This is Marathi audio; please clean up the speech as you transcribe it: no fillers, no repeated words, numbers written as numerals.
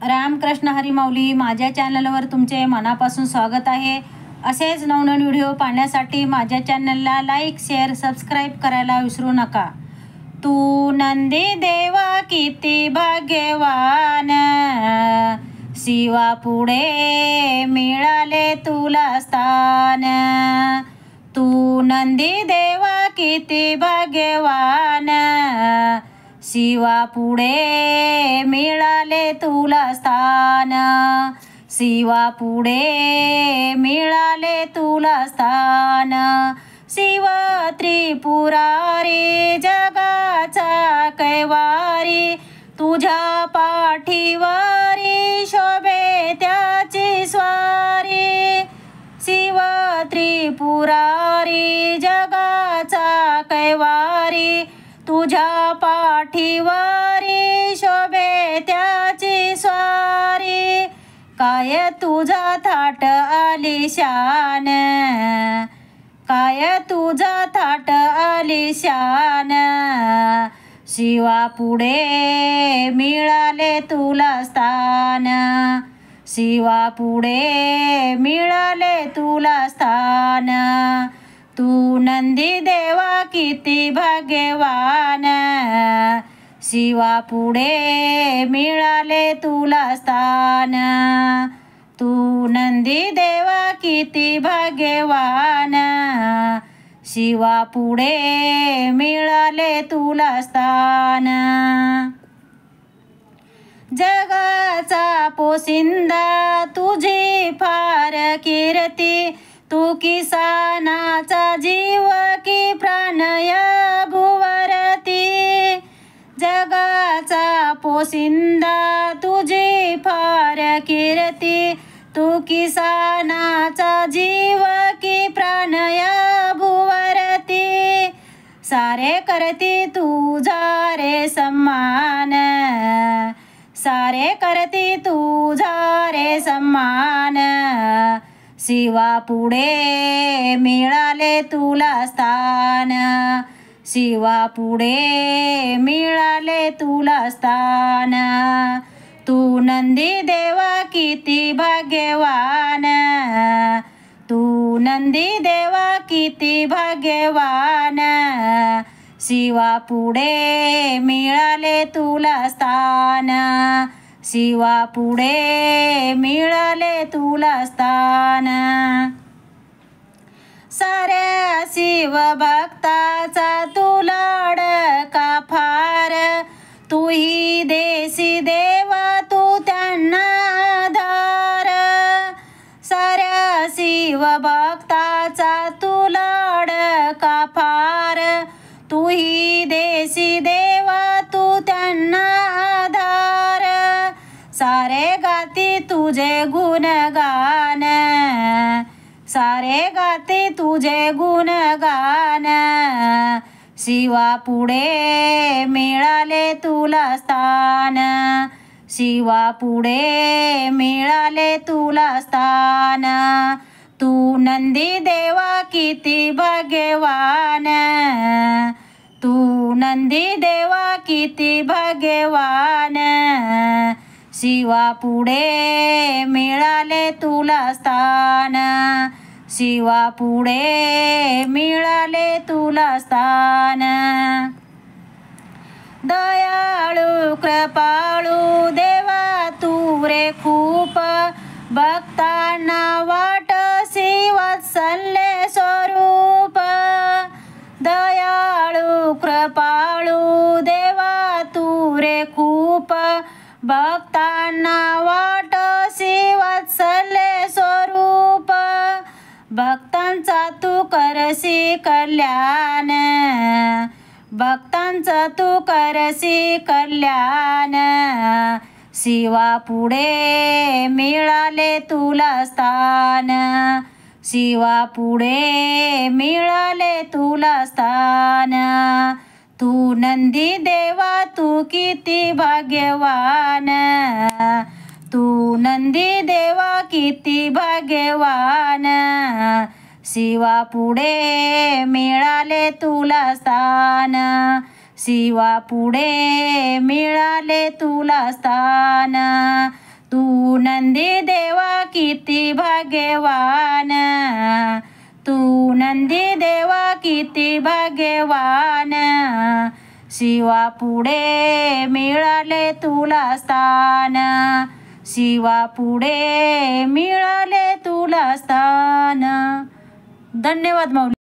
रामकृष्ण हरी माऊली. माझ्या चॅनलवर तुमचे मनापासून स्वागत आहे. असेच नवनवीन व्हिडिओ पाहण्यासाठी माझ्या चॅनलला लाईक, शेअर, सबस्क्राईब करायला विसरू नका. तू नंदी देवा किती भाग्यवान, शिवा पुढे मिळाले तुला स्थान. तू नंदी देवा किती भाग्यवान, शिवा पुढे मिळाले तुला स्थान. शिवा पुढे मिळाले तुला स्थान. शिव त्रिपुरारी जगाचा कैवारी, तुझ्या पाठीवारी शोभे त्याची स्वारी. शिव त्रिपुरारी जगाचा कैवारी, तुझ्या पाठीवारी शोभे त्याची स्वारी. काय तुझा थाट आलिशान, काय तुझा थाट आलिशान. शिवा पुढे मिळाले तुला स्थान. शिवा पुढे मिळाले तुला स्थान. तू नंदी देवा किती भाग्यवान, शिवा पुढे मिळाले तुला स्थान. तू नंदी देवा किती भाग्यवान, शिवा पुढे मिळाले तुला स्थान. जगाचा पोशिंदा तुझी फार कीर्ती, तू किसानाचा जीव की प्राणय भुवरती. जगाचा पोशिंदा तुझी फार कीर्ती, तू किसानाचा जीव की प्राणय भुवरती. सारे करती तुझा रे सम्मान, सारे करती तुझा रे सम्मान. शिवा पुढे मिळाले तुला स्थान. शिवा पुढे मिळाले तुला स्थान. तू नंदी देवा किती भाग्यवान, तू नंदी देवा किती भाग्यवान. शिवा पुढे मिळाले तुला स्थान. शिवा पुढे मिळाले तुला स्थान. साऱ्या शिव भक्ताचा तू लाडका फार, तू ही देसी देवा तू त्यांना आधार. साऱ्या शिव भक्ताचा तू लाडका फार, तू ही देसी देवा तू त्यांना आधार. सारे गाती तुझे गुणगान, सारे गाते तुझे गुणगान. शिवा पुढे मिळाले तुला स्थान. शिवा पुढे मिळाले तुला स्थान. तू नंदी देवा किती भाग्यवान, तू नंदी देवा किती भाग्यवान. शिवा पुढे मिळाले तुला स्थान. शिवा पुढे मिळाले तुला स्थान. दयाळू कृपाळू देवा तू रे खूप, भक्तांना वाटसी वात्सल्य स्वरूप. दयाळू कृपाळू देवा तू रे खूप, भक्तांना वाटसी वात्सल्य स्वरूप. भक्तांचा तू करसी कल्याण, भक्तांचा तू करसी कल्याण. शिवा पुढे मिळाले तुला स्थान. शिवा पुढे मिळाले तुला स्थान. तू नंदी देवा तू किती भाग्यवान, तू नंदी देवा किती भाग्यवान. शिवा पुढे मिळाले तुला स्थान. शिवा पुढे मिळाले तुला स्थान. तू नंदी देवा किती भाग्यवान, तू नंदी देवा किती भाग्यवान, शिवापुढे मिळाले तुला स्थान, शिवापुढे मिळाले तुला स्थान. धन्यवाद माऊली.